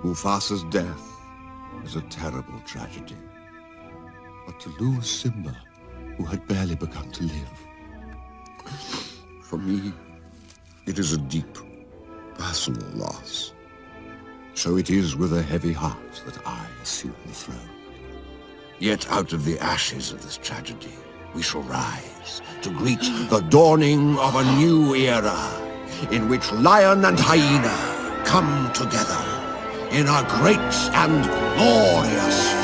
Mufasa's death is a terrible tragedy. But to lose Simba, who had barely begun to live, for me, it is a deep, personal loss. So it is with a heavy heart that I assume the throne. Yet out of the ashes of this tragedy, we shall rise to greet the dawning of a new era, in which lion and hyena come together in a great and glorious